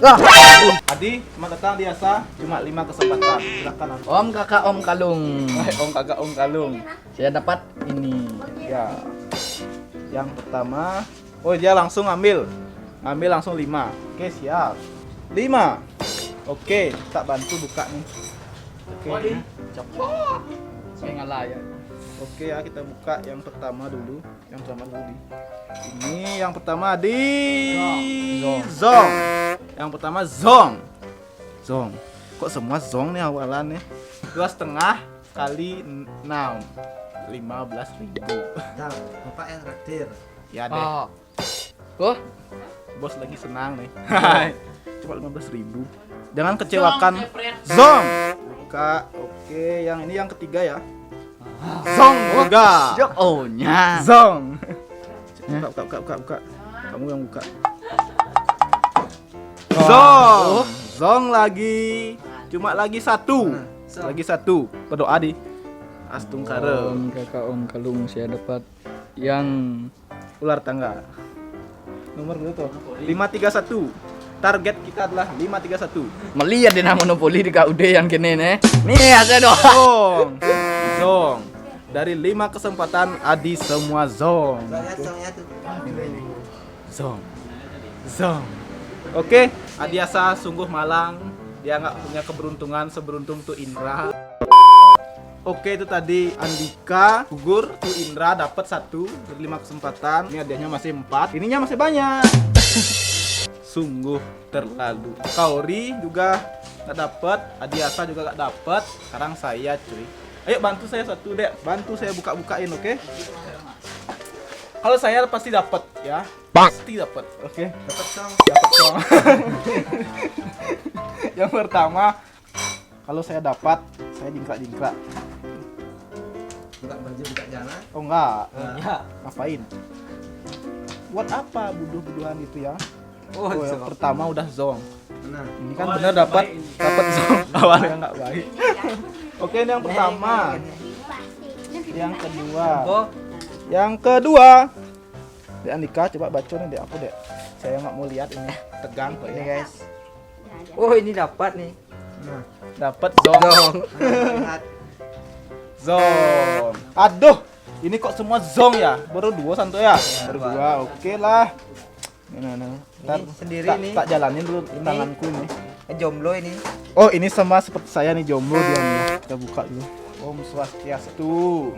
Adi, selamat datang di Asa. Cuma 5 kesempatan. Silakan. Om kakak Om Kalung. Om kakak Om Kalung. Saya dapat ini. Ya. Yang pertama, oh dia langsung ambil. Ambil langsung 5. Oke, siap. 5. Oke, tak bantu buka nih. Oke. Cepet. Saya ngalah ya. Oke ya, kita buka yang pertama dulu. Yang pertama dulu di. Ini yang pertama di Zong. Yang pertama Zong. Zong. Kok semua Zong nih awalannya? 2,5 kali 6. 15.000. Nah, Bapak yang traktir. Ya deh. Oh. Kok? Bos lagi senang nih. Cuma 15.000. Jangan kecewakan. Zong. Buka. Oke, yang ini yang ketiga ya. Zong juga. Jok O-nya. Zong. Buka. Kamu yang buka. Zong. Zong lagi. Cuma lagi satu. Lagi satu. Berdoa di Astungkara. Om kakak Om Kalung saya dapat yang Ular tangga. Nomor dulu tuh. 531. Target kita adalah 531. melihat di nama monopoli di KUD yang kene nih. Nih saya doang. Zong. Zong. Dari 5 kesempatan Adi semua zong. Lihat songnya tuh. Zong. Zong. Oke, Adiasa sungguh malang. Dia nggak punya keberuntungan seberuntung tuh Indra. Oke, itu tadi Andika gugur, tuh Indra dapat 1 dari 5 kesempatan. Ini hadiahnya masih 4. Ininya masih banyak. Sungguh terlalu. Kaori juga nggak dapat, Adiasa juga nggak dapat. Sekarang saya cuy. Ayo bantu saya satu dek, bantu saya buka-bukain, oke? Kalau saya pasti dapat ya, pasti dapat, oke? Dapat song. Dapat dong. Yang pertama, kalau saya dapat, saya jingkrak-jingkrak. Buka baju, buka jalan. Oh enggak, Ya. ngapain? Buat apa buduh-buduhan gitu ya? Oh, Yang pertama udah zong. Nah, Ini kan bener dapat zong. Awalnya nggak baik. Oke, ini yang pertama. Yang kedua. Yang kedua. Dek Andika, coba baca nih dek aku dek. Saya nggak mau lihat ini. Tegang kok ini ini. guys. Oh ini dapat nih. Nah, Dapat zong. lihat. Zong. Aduh, ini kok semua zong ya? Baru 2 santo ya? Baru Pak. 2, oke lah. Nah. Ntar Ini sendiri tak, nih. tak jalanin dulu Ini. tanganku ini. Jomblo ini. Oh, ini sama seperti saya nih jomblo dia nih. Kita buka dulu. Om Swastiastu.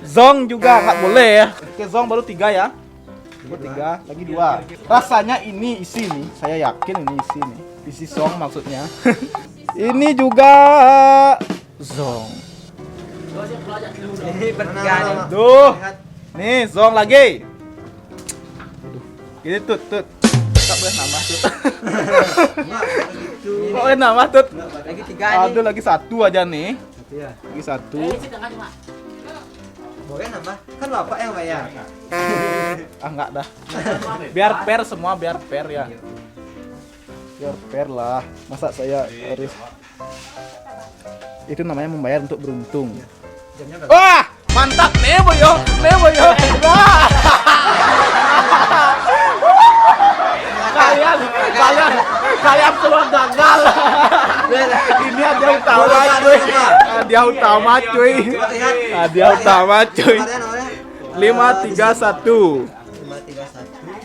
Zong juga nggak boleh ya. Oke, zong baru 3 ya. Baru 3, lagi 2. Rasanya ini isi nih. Saya yakin ini isi nih. Isi zong maksudnya. Ini juga zong. Ini bertiga nih. Duh. Nih, zong lagi. Aduh. Gini tut. Tak boleh nambah tut. Enggak, begitu. Kok boleh nambah tut? Lagi 3 nih. Aduh, lagi 1 aja nih. Iya. Lagi 1. Boleh nambah? Kan Bapak yang bayar. Ah, enggak dah. Biar fair semua, biar fair ya. Biar fair lah. Masa saya harus itu namanya membayar untuk beruntung. Jamnya berapa? Wah, mantap nih boyo. Wah. Kalian semua gagal. Ini hadiah utama cuy. Hadiah utama cuy. Hadiah utama cuy. Kemarin awalnya 531. 531.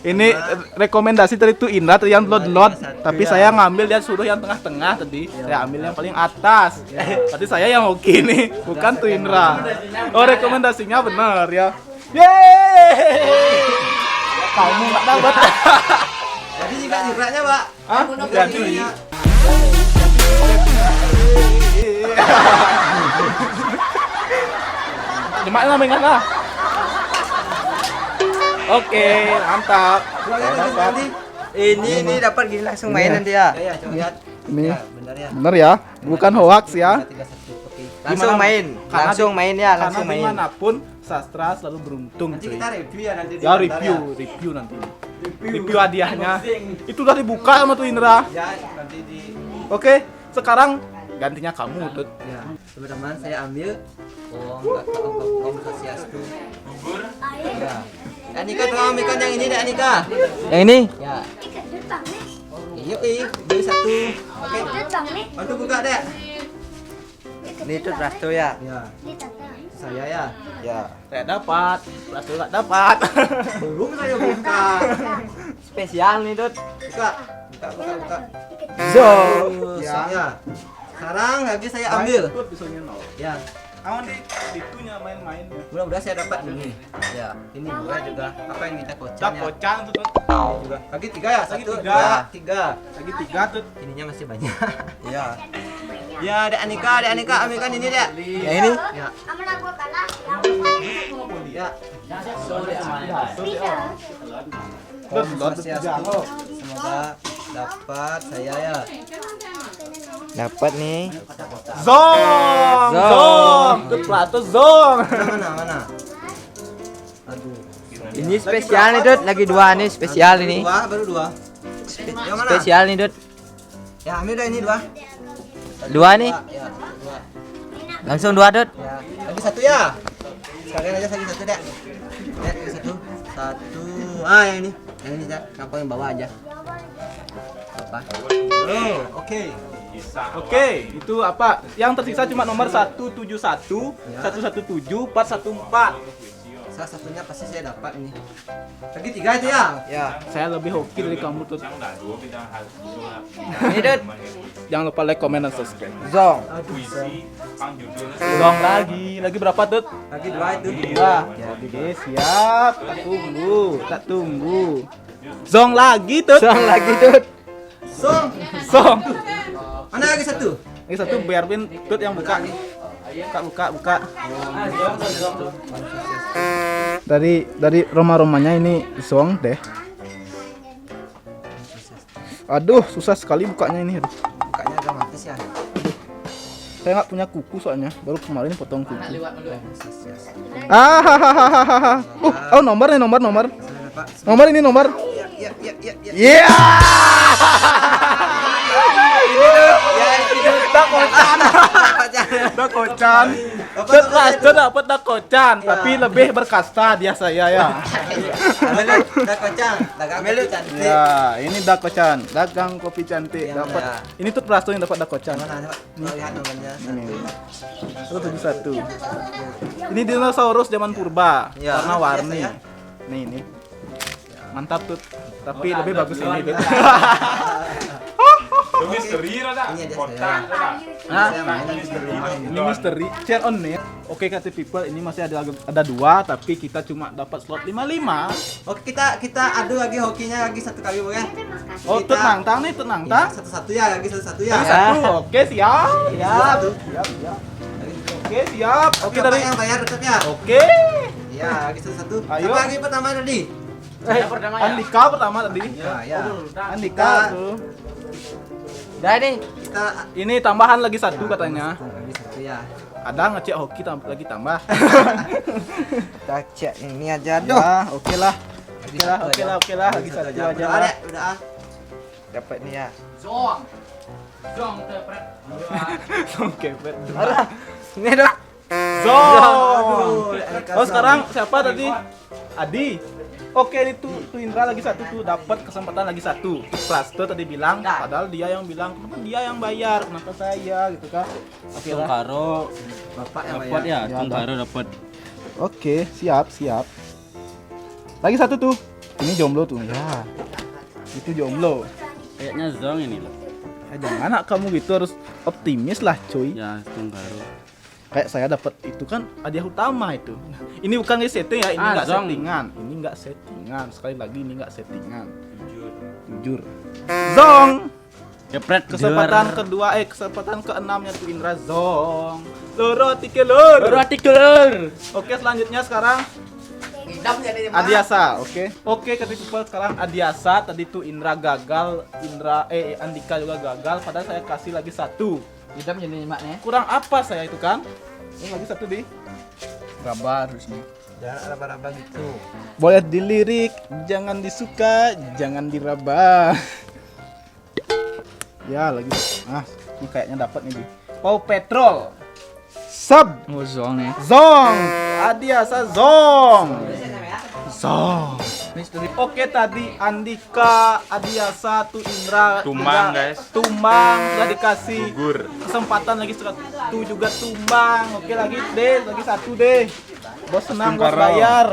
Ini rekomendasi dari itu Indra tadi yang download, tapi saya ngambil dia suruh yang tengah-tengah tadi. Saya ambil yang paling atas. Berarti saya yang oke nih, bukan tuh Indra. Oh, rekomendasinya benar ya. Yeay. Kamu nggak dapat. Jadi jingkrak-jingkraknya, Pak. Hah? Jadi. Gimana namanya lah? Oke, mantap. Saya dapat. Ini dapat gini langsung main nanti ya. Ya, coba lihat. Ini. Ya, benar ya. Bener ya, bukan hoax ya. 31. Oke. Langsung Gimana? main. Karena Langsung main ya, langsung Karena main. dimanapun sastra selalu beruntung Nanti cuy. kita review ya nanti. Ya review nanti. Review hadiahnya. Itu udah dibuka sama tuh Indra. Ya, nanti di Oke, sekarang gantinya kamu tuh. ya. Teman-teman, saya ambil Om Swastiastu. Ya. Anika tolong ambilkan yang ini deh Anika. Yang ini. Ya. Ikat depan nih. Yuk beli satu. Oke. Ikat depan nih. Bantu buka deh. Ini tuh Rasto ya. Ya. Di tengah. Saya ya. Ya. Saya dapat, Plasto nggak dapat. Belum saya buka. Spesial nih, Dut. Buka. Buka. Zong. Ya. Sekarang habis saya ambil. Ikut pisaunya nol. Ya. Awan ditunya main-main. Mudah-mudahan saya dapat ini. Ya. Ini dua juga. Apa yang minta Cak kocaknya? kocang tuh. Ini juga. Lagi tiga ya? Lagi Satu, tiga. dua, tiga. Lagi 3 tuh. Ininya masih banyak. Ya. Ya, Dek Anika, ambilkan ini, Dek. Yang ini. Ya. Aman aku kalah. Ya. Bisa. Dut, Semoga dapat saya ya. Dapat nih. Zong. Zong. Tuh Plasto zong. Mana? Aduh. Ini spesial nih, Dut. Lagi dua nih spesial ini. Baru dua. Yang mana? Spesial nih, Dut. Ya, ambil dah ini dua. Dua nih. Ya, dua. Langsung dua, Dut. Ya, lagi satu ya. Sekalian aja lagi satu, Dek. Ya, lagi satu. Satu. Yang ini. Yang ini, Dek. Gampang yang bawah aja. Apa? Oh, oke. Oke, itu apa? Yang tersisa cuma nomor 171, Ya. 117, 414. Salah satunya pasti saya dapat ini. Lagi tiga itu ya? Ya. Saya lebih hoki dari kamu tuh. Ini, Dut. Jangan lupa like, comment, dan subscribe. Zong. Zong lagi berapa tuh? Lagi dua itu. Ya, oke, siap. Tak tunggu. Zong lagi tuh. Zong lagi, Dut. Song. Zong. Mana lagi satu? Ini satu biarin tut yang buka. Buka. Dari rumah-rumahnya ini zong deh. Aduh, susah sekali bukanya ini. Aduh. Bukanya dramatis ya. Saya nggak punya kuku soalnya. Baru kemarin potong kuku. Nomor nih, nomor. Saya dapat. Nomor ini nomor. Ya. Iya. Dak kocan. Dapat dak kocan, tapi lebih berkasta dia saya ya. Dah kocang. Dagang kopi cantik. Ya, ini dak kocan, dagang kopi cantik. Yang Dapat. mana? Ini tuh Plasto yang dapat dak kocan. Mana coba? Lihat nomornya. Satu. Ini dinosaurus zaman purba, Ya, warna-warni. biasa ya. Nih. Mantap tuh. Tapi lebih bagus ini tuh. Ini aja saya. Saya mainan di rumah ini. Ini misteri share on nih. Oke kata people, ini masih ada dua, tapi kita cuma dapat slot 55. Oke, kita adu lagi hokinya lagi satu kali boleh? Oh, Kita- tut nangtang nih, tut Ya, nangtang. satu-satu ya, lagi satu-satu ya. Yang satu. Oke, siap. Satu. Oke, siap. Oke Siapa dari. yang bayar tetapnya? Oke. Ya, lagi satu-satu. Ayo. Siapa lagi pertama tadi? Andika pertama tadi. Ya. Andika tuh. Dah nih. Kita Ini tambahan lagi satu katanya. lagi satu ya. Ada ngecek hoki lagi tambah. Kita cek ini aja, Dut. Ya, oke lah. Lagi Oke lah. Lagi satu aja Udah, lah. Dek. Udah. Dapat nih ya. Oke, bet. Ini, Dut. Zong. Aduh, Oh, sekarang siapa tadi? Adi. Oke, ini tuh Indra lagi satu tuh, dapat kesempatan lagi satu. Plasto tadi bilang, padahal dia yang bilang, kenapa dia yang bayar, kenapa saya gitu kan? Oke lah. Karo Bapak yang dapat bayar. ya, Karo dapat. Oke, siap. Lagi satu tuh. Ini jomblo tuh. Ya. Itu jomblo. Kayaknya Zong ini loh. Jangan kamu gitu, harus optimis lah, cuy. Ya, Karo. Kayak saya dapat itu kan hadiah utama itu. Ini bukan setting ya, ini nggak Zong. settingan. Ini nggak settingan. Sekali lagi ini nggak settingan. Jujur. Zong. Jepret Kesempatan kedua, kesempatan keenamnya tuh Indra Zong. Loro tikelur. artikel. Oke, selanjutnya sekarang Adiasa, oke ketika people sekarang Adiasa. Tadi tuh Indra gagal, Andika juga gagal. Padahal saya kasih lagi satu. Idam jadi maknya. Kurang apa saya itu kan? Ini lagi satu di. Gambar harusnya. Jangan raba-raba gitu. Boleh dilirik, jangan disuka, jangan diraba. Ya lagi. Ini kayaknya dapat nih. Paw Patrol. Sub Oh, Zong nih. Zong. Adiasa Zong. Zong. Oke, tadi Andika, Adiasa, Tu Indra, Tumbang, juga guys. Tumbang sudah dikasih Gugur. kesempatan lagi satu juga tumbang. Oke, lagi deh, lagi satu deh. Bos senang, bos Karo. bayar.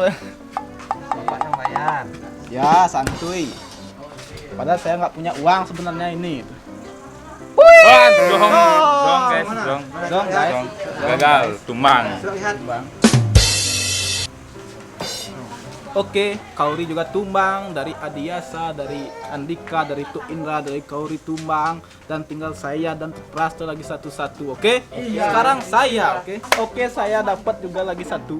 Bapak yang bayar. Ya, santuy. Padahal saya nggak punya uang sebenarnya ini. Wah, zong. Zong, guys, Mana? zong. Mana? Zong, guys. Zong. Gagal, tumbang. Sudah lihat. Oke, Kauri juga tumbang, dari Adiasa, dari Andika, dari Tu Indra, dari Kauri tumbang, dan tinggal saya dan Prasto lagi satu-satu. Oke? Sekarang saya, oke? Oke, saya dapat juga lagi satu.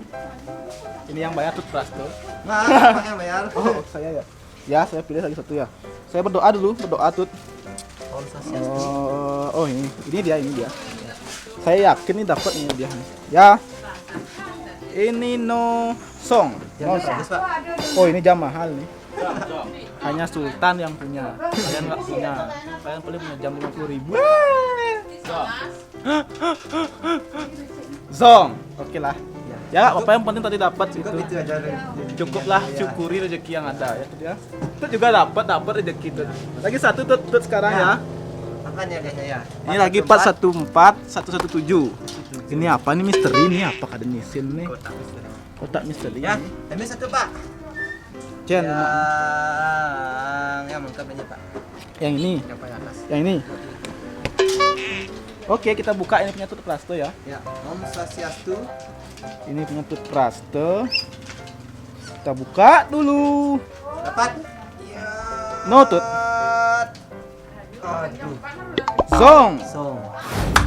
Ini yang bayar Tut Prasto. Nah, Bapak yang bayar. Oh, saya ya. Ya, saya pilih lagi satu ya. Saya berdoa dulu, berdoa Tut. Oh, ini dia. Saya yakin ini dapat ini dia. Ya. Ini no song. No song. Bagus, Pak. Oh, ini jam mahal nih. Hanya Sultan yang punya. Kalian nggak punya. Kalian paling punya jam 50.000. Zong. Oke lah. Ya, apa yang penting tadi dapat Cukup itu. itu aja. Cukuplah syukuri rezeki yang ada ya. Tut ya. Itu juga dapat rezeki Tut. Lagi satu Tut sekarang ya. Makan ya guys ya. Ini lagi 414 117. Ini apa nih misteri nih? Apa kada nisin nih? Kotak misteri. Ya, ambil satu Pak. Jen, Yang lengkap ini Pak. yang ini, Yang paling atas. yang ini. Oke, kita buka ini punya Tut Prasto ya. Ya, Om Swastiastu. Ini punya Tut Prasto. Kita buka dulu. Dapat. Ya. No, Tut. Aduh. Song. Song.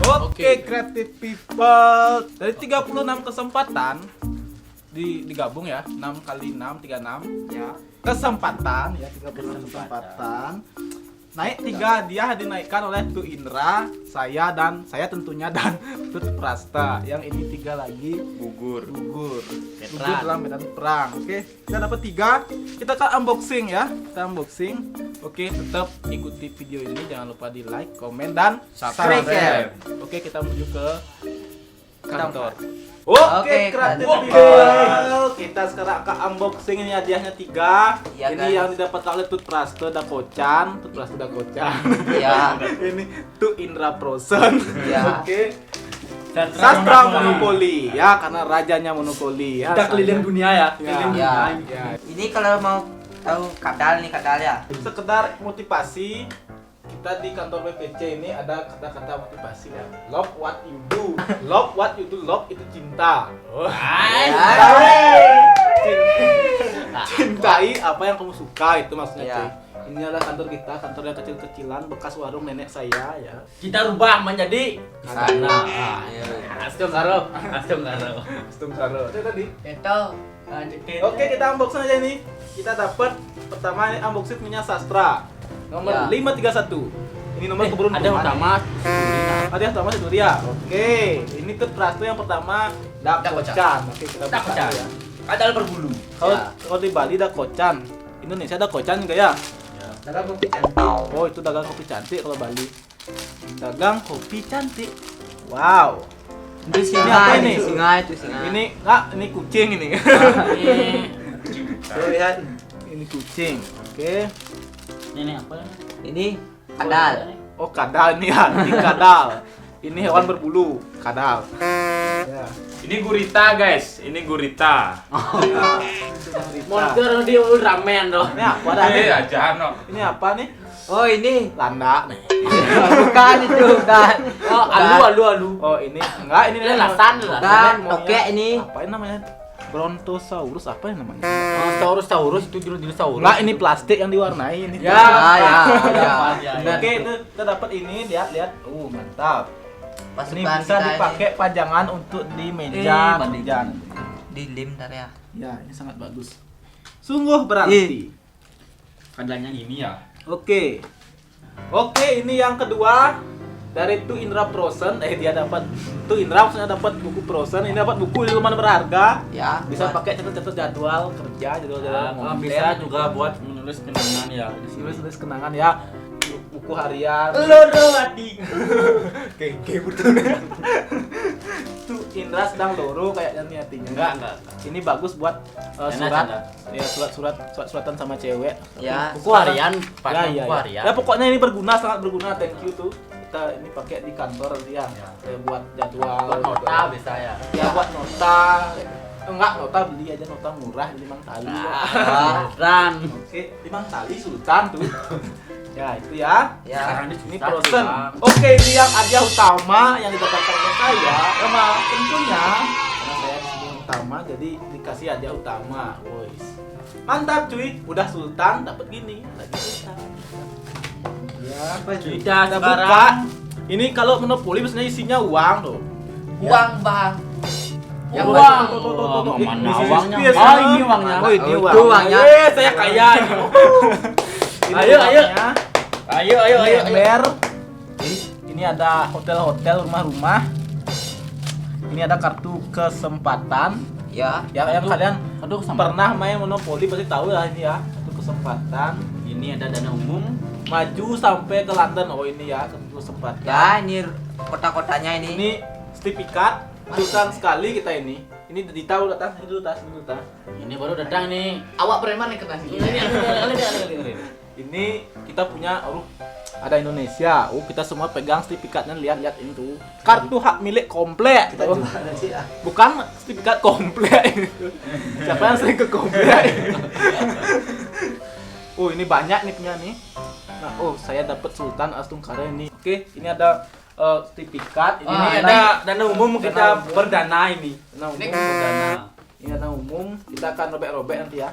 Oke, creative people. Dari 36 kesempatan digabung ya. 6 kali 6 36 ya. Kesempatan ya, 36 kesempatan. Naik 3 dia dinaikkan oleh Tu Indra, saya tentunya dan Tut Prasta. Yang ini 3 lagi Gugur. gugur dalam medan perang. Oke, kita dapat 3. Kita akan unboxing ya. Kita unboxing. Oke, tetap ikuti video ini, jangan lupa di like, komen dan subscribe. Oke, kita menuju ke kantor. Oke, kreatif people. Kita sekarang akan unboxing, ini hadiahnya 3. Iya, Ini guys. yang didapat oleh Tut Prasto Dakocan, Tut Prasto Dakocan. Iya. Ini Tu Indra Prosen. Iya. Oke. Sastra monopoli ya, karena rajanya monopoli ya. Kita keliling dunia ya. Ya. Ya. Ya. Ini kalau mau tahu kadal nih kadal ya. Sekedar motivasi, kita di kantor BPC ini ada kata-kata motivasi ya. Love what you do. Love what you do. Love itu cinta. Oh. Cintai apa yang kamu suka, itu maksudnya. Ya. Cuy. Ini adalah kantor kita, kantor yang kecil-kecilan, bekas warung nenek saya ya. Kita rubah menjadi Istana. Astung karo. Astung karo. Stung karo. Itu tadi. Itu lanjutin. Oke, kita unboxing aja ini. Kita dapat pertama ini unboxing punya sastra. Nomor Ya. 531. Ini nomor keberuntungan. Ada yang pertama. Ada yang pertama Siduria. Oke, ini tuh Prasto yang pertama Dakocan. Oke, kita buka Dakocan. dulu ya. Kadal berbulu. Kalau di Bali Dakocan. Indonesia Dakocan enggak ya? Dalam bukti Oh, itu dagang kopi cantik kalau Bali. Dagang kopi cantik. Wow. Ini apa ini? Singa itu singa. Ini enggak, ini kucing ini. Tuh lihat. Ini kucing. Oke. Ini apa? Ini kadal. Oh, kadal nih ya. Ini kadal. Ini hewan berbulu, kadal. Ya. Ini gurita, guys. Ini gurita. Monster di Ultraman doh. Ini apa dah? Ini aja no. Ini apa nih? Oh ini. Landa nih. Bukan itu bukan. Oh, alu. Oh, ini enggak, ini Ini lasan lah. Bukan tokek ini. Apa ini namanya? Brontosaurus apa yang namanya? Oh, Taurus itu dinosaurus. Enggak, ini plastik yang diwarnai ini. Ya. Ya. Benar. Oke, itu kita dapat ini, lihat. Mantap. Ini Pasukan bisa kita dipakai pajangan untuk di meja mandi. kerjaan. di lim ntar ya. Ya, ini sangat bagus. Sungguh berarti. Kadangnya ini ya. Oke. Oke, ini yang kedua dari Tu Indra Prosen. Dia dapat Tu Indra maksudnya dapat buku Prosen. Ini dapat buku yang lumayan berharga. Ya. Bisa pakai catat-catat jadwal kerja, jadwal Bisa juga buat menulis kenangan ya. tulis kenangan ya. buku harian. Lo dong adik. Kayak betul. Tuh Indra sedang loro kayaknya nih hatinya. Enggak. Ini bagus buat Canda, surat. canda. Ya surat-suratan sama cewek. Ya. Buku harian, Pak. Ya, Buku harian. ya pokoknya ini berguna, sangat berguna. Thank you tuh. Kita ini pakai di kantor nanti ya. Buat jadwal. Buat nota bisa ya. Ya buat nota. Enggak, nota beli aja nota murah 5 tali. Dan Oke, 5 tali sultan tuh. Ya, itu ya. Ya. sekarang Ini susah, frozen. Bang. Oke, ini yang hadiah utama yang didapatkan oleh saya. Sama tentunya karena saya di sini utama jadi dikasih hadiah utama. Boys. Mantap cuy, udah sultan dapat gini. Lagi sultan. Ya, Sudah kita buka. sekarang. Ini kalau monopoli biasanya isinya uang tuh. Uang, Bang. Yang Uang. tuh. Mana This is uangnya? space, Oh, ya. ini uangnya. Oh, ini Oh, uang. itu uangnya. Saya kaya ini. Ini Ayo, ayo. uangnya. Ayo. Ini ember. Ini ada hotel-hotel, rumah-rumah. Ini ada kartu kesempatan. Ya. Ya, yang kalian Aduh, sama. pernah main monopoli pasti tahu lah ini ya. Kartu kesempatan. Ini ada dana umum. Maju sampai ke London. Oh, ini ya kartu kesempatan. Ya, ini kota-kotanya ini. Ini sertifikat sultan sekali kita ini. Ini ditahu datang ini dulu tas, ini dulu tas. Ini baru datang nih. Awak preman nih kena sini. Ini kita punya ada Indonesia. Oh, kita semua pegang sertifikatnya, lihat-lihat ini tuh. Kartu hak milik komplek. Kita Oh, juga ada sih. bukan sertifikat komplek. Siapa yang sering ke komplek? Oh, ini banyak nih punya nih. Nah, oh, saya dapat Sultan Astungkara ini. Oke, ini ada sertifikat. Ini Ini ada ada dana umum kita berdana ini. dana umum. Ini Berdana. Ini dana umum. Kita akan robek-robek nanti ya.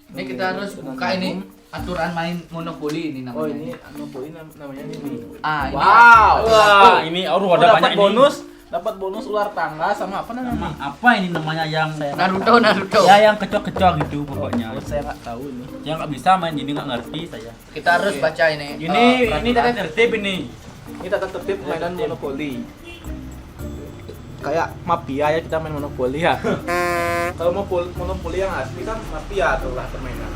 Ini kita harus Dana buka ini umum. aturan main monopoli ini namanya. Oh, ini monopoli namanya ini. Ah, ini. Wow. Wah, ini ada Oh, banyak dapat ini. dapat bonus ular tangga sama apa namanya? Apa ini namanya yang Naruto. ya yang kecok-kecok gitu pokoknya. Oh, saya nggak tahu ini. Yang nggak bisa main ini nggak ngerti saya. Kita harus baca ini. Ini tata tertib ini. Ini tata tertib mainan monopoli. Kayak mafia ya kita main monopoli ya. Kalau mau monopoli yang asli kan mafia tuh lah permainan.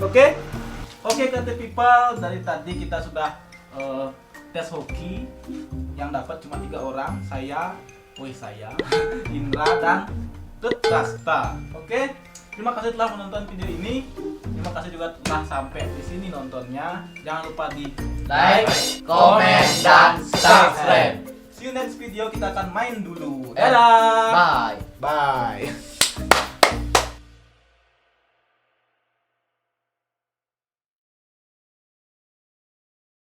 Oke, Kate People, dari tadi kita sudah tes hoki yang dapat cuma 3 orang, saya, Indra dan Tetrasta. Oke, terima kasih telah menonton video ini. Terima kasih juga telah sampai di sini nontonnya. Jangan lupa di Like, komen, dan subscribe. See you next video, kita akan main dulu. Dadah. Bye. Bye.